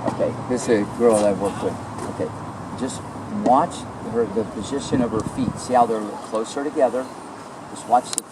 Okay, this is a girl that I've worked with. Okay, just watch the position of her feet. See how they're closer together. Just watch the.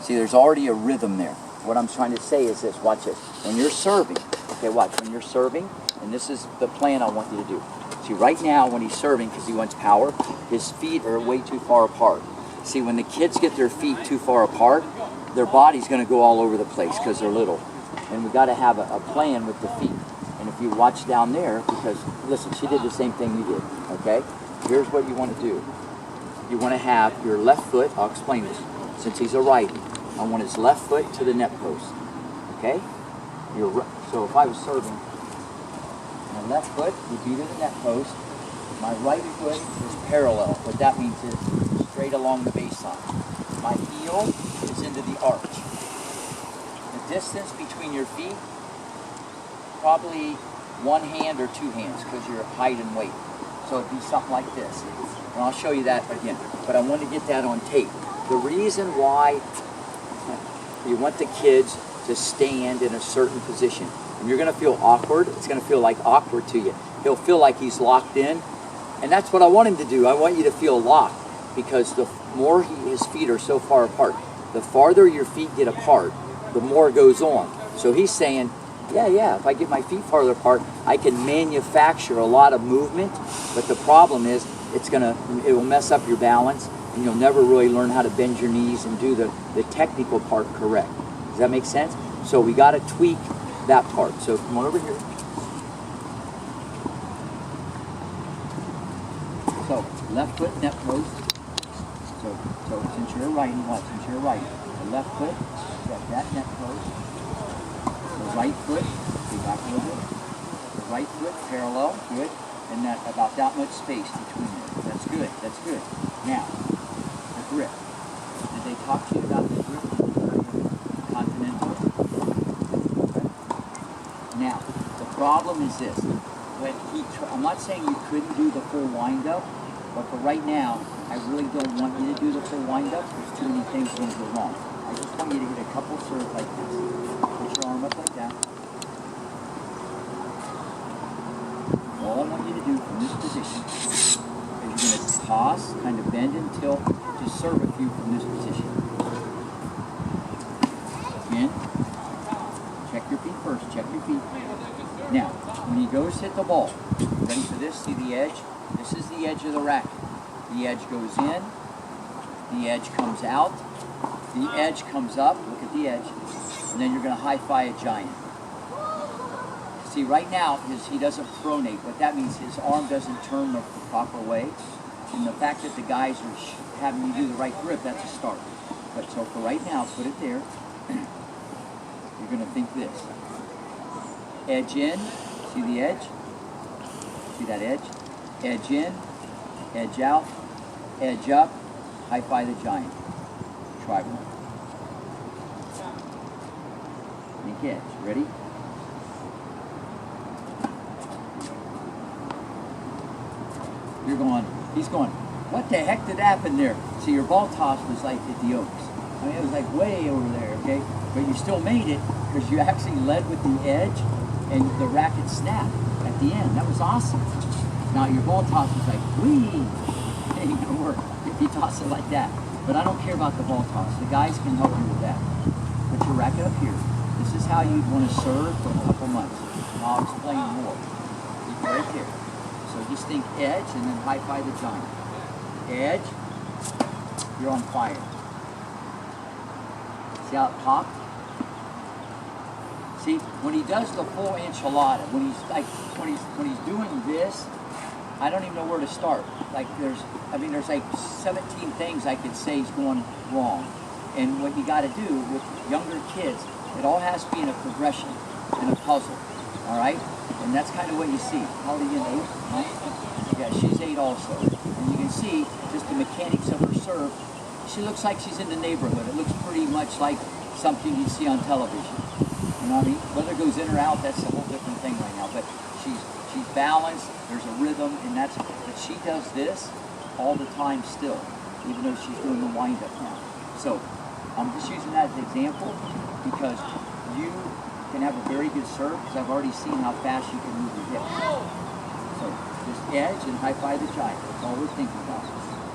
See, there's already a rhythm there. What I'm trying to say is this. Watch this. When you're serving, okay, watch. When you're serving, and this is the plan I want you to do. See, right now when he's serving, because he wants power, his feet are way too far apart. See, when the kids get their feet too far apart, their body's going to go all over the place because they're little. And we got to have a plan with the feet. And if you watch down there, because listen, she did the same thing you did. Okay, here's what you want to do. You want to have your left foot. I'll explain this. Since he's a righty, I want his left foot to the net post. Okay, so if I was serving, my left foot would be to the net post. My right foot is parallel. What that means is straight along the baseline. My heel is into the arch. The distance between your feet, probably one hand or two hands because your height and weight. So it'd be something like this. And I'll show you that again. But I want to get that on tape. The reason why you want the kids to stand in a certain position. And you're going to feel awkward. It's going to feel like awkward to you. He'll feel like he's locked in. And that's what I want him to do. I want you to feel locked. Because the more his feet are so far apart, the farther your feet get apart, the more it goes on. So he's saying, yeah, if I get my feet farther apart, I can manufacture a lot of movement. But the problem is, it will mess up your balance. And you'll never really learn how to bend your knees and do the technical part correct. Does that make sense? So we got to tweak that part. So come on over here. So left foot, net post. So since you're righty, since you're righty, the left foot, set that net post. The right foot, go back a little bit. The right foot parallel, good. And that about that much space between them. That's good. That's good. Now, the grip. Did they talk to you about the grip? Continental. Okay. Now, the problem is this. When I'm not saying you couldn't do the full wind-up, but for right now, I really don't want you to do the full wind-up. There's too many things going to go wrong. I just want you to get a couple serves like this. Put your arm up like that. All I want you to do from this position is you're going to toss, kind of bend and tilt, just serve a few from this position. Again, check your feet first, check your feet. Now, when he goes to hit the ball, ready for this? See the edge? This is the edge of the racket. The edge goes in, the edge comes out, the edge comes up, look at the edge, and then you're going to high-five a giant. See, right now, he doesn't pronate. What that means, his arm doesn't turn the proper way. And the fact that the guys are having you do the right grip, that's a start. But so for right now, put it there. You're going to think this. Edge in. See the edge? See that edge? Edge in. Edge out. Edge up. High-five the giant. Try one. Think edge. Ready? You're going, he's going, what the heck did happen there? See, your ball toss was like at the Oaks. I mean, it was like way over there, okay? But you still made it because you actually led with the edge and the racket snapped at the end. That was awesome. Now, your ball toss was like, whee! It ain't gonna work if you toss it like that. But I don't care about the ball toss. The guys can help you with that. Put your racket up here. This is how you'd want to serve for a couple months. And I'll explain more. Keep it right there. So just think edge and then high-five the giant. Edge, you're on fire. See how it popped? See, when he does the full enchilada, when he's doing this, I don't even know where to start. Like there's like 17 things I could say is going wrong. And what you got to do with younger kids, it all has to be in a progression, in a puzzle. All right? And that's kind of what you see. How old are you, 8? 9? Yeah, she's 8 also. And you can see just the mechanics of her serve. She looks like she's in the neighborhood. It looks pretty much like something you see on television. You know what I mean? Whether it goes in or out, that's a whole different thing right now. But she's balanced. There's a rhythm, and but she does this all the time still, even though she's doing the wind-up now. So I'm just using that as an example because you can have a very good serve because I've already seen how fast you can move your hips. So just edge and high-five the giant. That's all we're thinking about.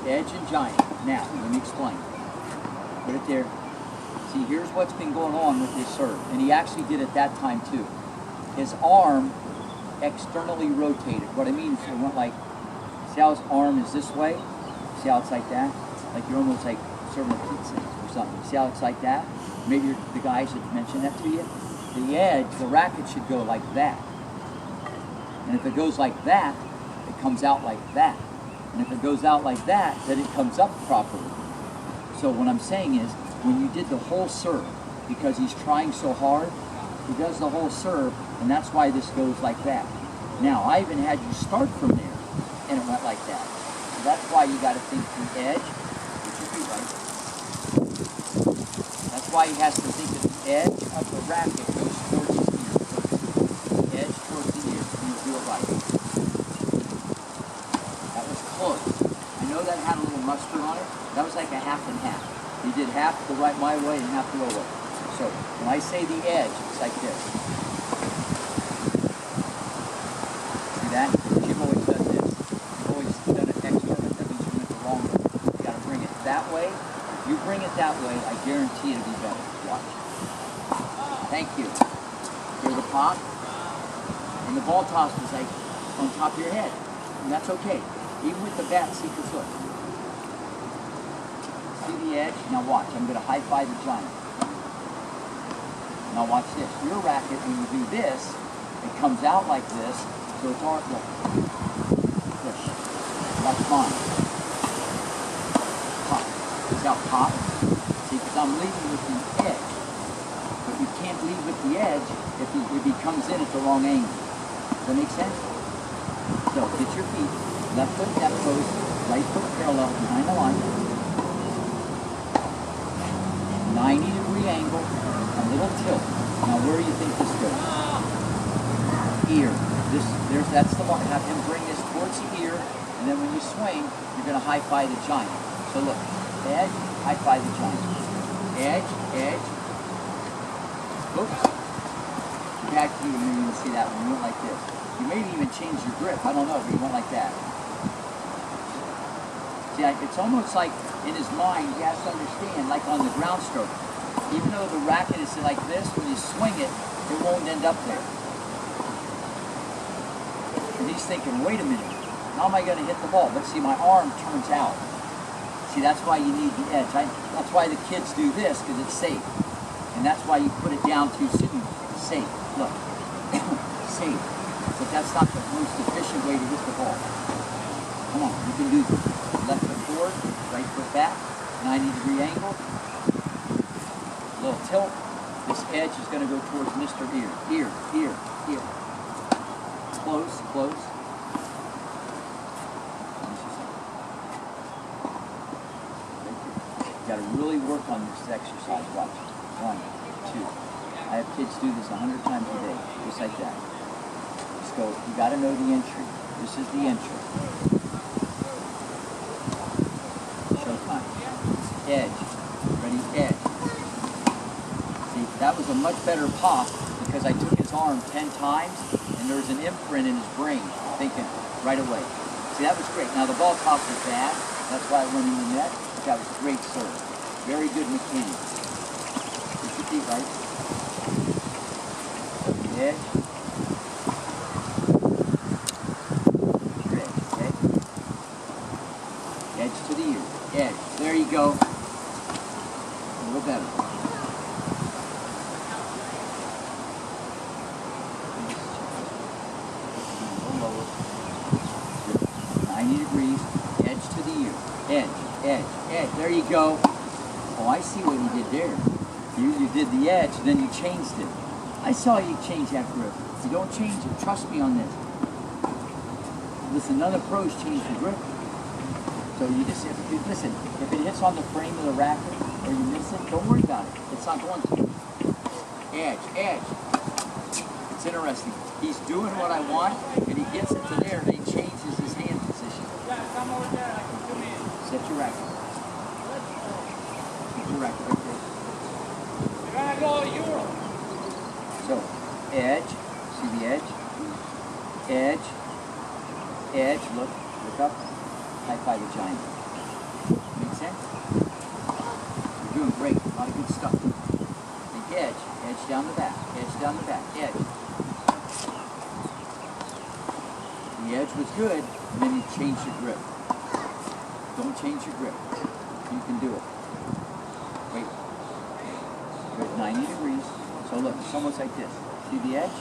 Edge and giant. Now, let me explain. Put it there. See, here's what's been going on with his serve. And he actually did it that time too. His arm externally rotated. What I mean is it went like, see how his arm is this way? See how it's like that? Like you're almost like serving a pizza or something. See how it's like that? Maybe the guys had mentioned that to you. The edge, the racket should go like that. And if it goes like that, it comes out like that. And if it goes out like that, then it comes up properly. So what I'm saying is, when you did the whole serve, because he's trying so hard, he does the whole serve, and that's why this goes like that. Now, I even had you start from there, and it went like that. So that's why you got to think the edge, which would be right. That's why he has to think that the edge of the racket goes towards his ear first. Edge towards the ear, and you'll do it right. That was close. I know that had a little mustard on it. That was like a half and half. He did half the right my way and half the your way. So when I say the edge, it's like this. See that? Jim always does this. You've always done it external. That means you went the wrong way. You got to bring it that way. If you bring it that way, I guarantee it'll be better. Watch. Thank you. Hear the pop? And the ball toss was like on top of your head. And that's okay. Even with the bat, see this hook. See the edge? Now watch. I'm going to high-five the giant. Now watch this. Your racket, when you do this, it comes out like this, so it's all look. Push. Watch mine. Pop. See how pop? See, because I'm leading with the edge. But you can't lead with the edge if he comes in at the wrong angle. Does that make sense? So get your feet. Left foot that post, right foot parallel behind the line. 90-degree angle, a little tilt. Now where do you think this goes? Ear. That's the one. Have him bring this towards the ear, and then when you swing, you're going to high-five the giant. So look, edge, high-five the giant. Edge, edge. Oops. Back to you, maybe you can see that one. You went like this. You may even change your grip. I don't know, but you went like that. See, it's almost like in his mind, he has to understand, like on the ground stroke, even though the racket is like this, when you swing it, it won't end up there. And he's thinking, wait a minute, how am I going to hit the ball? But see, my arm turns out. See, that's why you need the edge. That's why the kids do this, because it's safe. And that's why you put it down too soon. Safe. Look. Safe. But that's not the most efficient way to hit the ball. Come on, you can do this. Left foot forward, right foot back, 90-degree angle. Little tilt. This edge is going to go towards Mr. Ear. Ear, ear, ear. Close, close. You got to really work on this exercise. Watch. 1, 2. I have kids do this 100 times a day, just like that. Just go. You got to know the entry. This is the entry. Showtime. Edge. Ready? Edge. See, that was a much better pop because I took his arm 10 times and there was an imprint in his brain thinking right away. See, that was great. Now the ball toss was bad. That's why it went in the net. But that was great serve. Very good mechanics. Get your feet right. Edge. Your edge, okay? Edge to the ear. Edge. There you go. A little better. A little lower. 90 degrees. Edge to the ear. Edge. Edge. Edge. There you go. Oh, I see what you did there. You did the edge, then you changed it. I saw you change that grip. You don't change it. Trust me on this. Listen, none of the pros change the grip. So you just, listen, if it hits on the frame of the racket or you miss it, don't worry about it. It's not going to. Edge, edge. It's interesting. He's doing what I want, and he gets it to there, and he changes his hand position. Set your racket. Set your racket right there. So, edge. See the edge? Edge. Edge. Look up. High five the giant. Make sense? You're doing great. A lot of good stuff. The edge. Edge down the back. Edge down the back. Edge. The edge was good, and then you change your grip. Don't change your grip. You can do it. Wait. Wait 90 degrees. So look, it's almost like this. See the edge?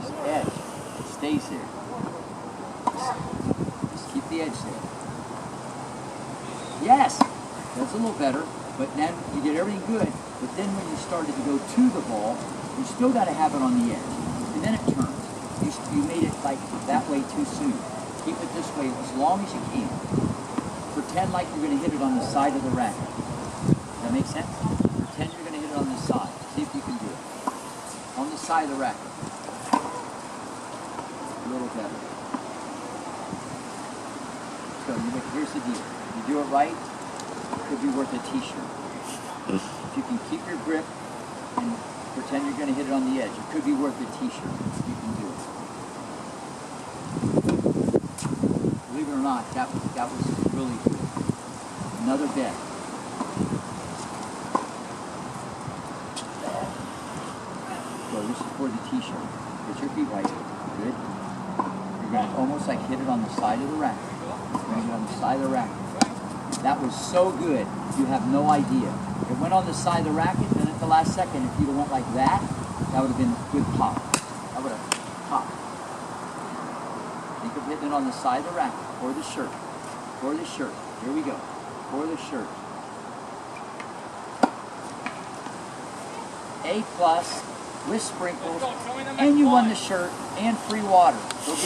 This edge. It stays there. Just keep the edge there. Yes! That's a little better, but then you get everything good, but then when you started to go to the ball, you still got to have it on the edge. And then it turns. You made it like that way too soon. Keep it this way as long as you can. Pretend like you're going to hit it on the side of the racket. Does that make sense? Pretend you're going to hit it on the side. See if you can do it. On the side of the racket. A little better. So here's the deal. You do it right, it could be worth a t-shirt. If you can keep your grip and pretend you're going to hit it on the edge, it could be worth a t-shirt. You can do it. Believe it or not, that was really good. Another bet. So this is for the t-shirt. Get your feet right. Good. You're going to almost like hit it on the side of the racket. You're going to hit it on the side of the racket. That was so good, you have no idea. It went on the side of the racket, and at the last second, if you'd have went like that, that would have been a good pop. That would have popped. Think of hitting it on the side of the racket, or the shirt. For the shirt. Here we go. For the shirt. A+ with sprinkles, and you won the shirt and free water. Go get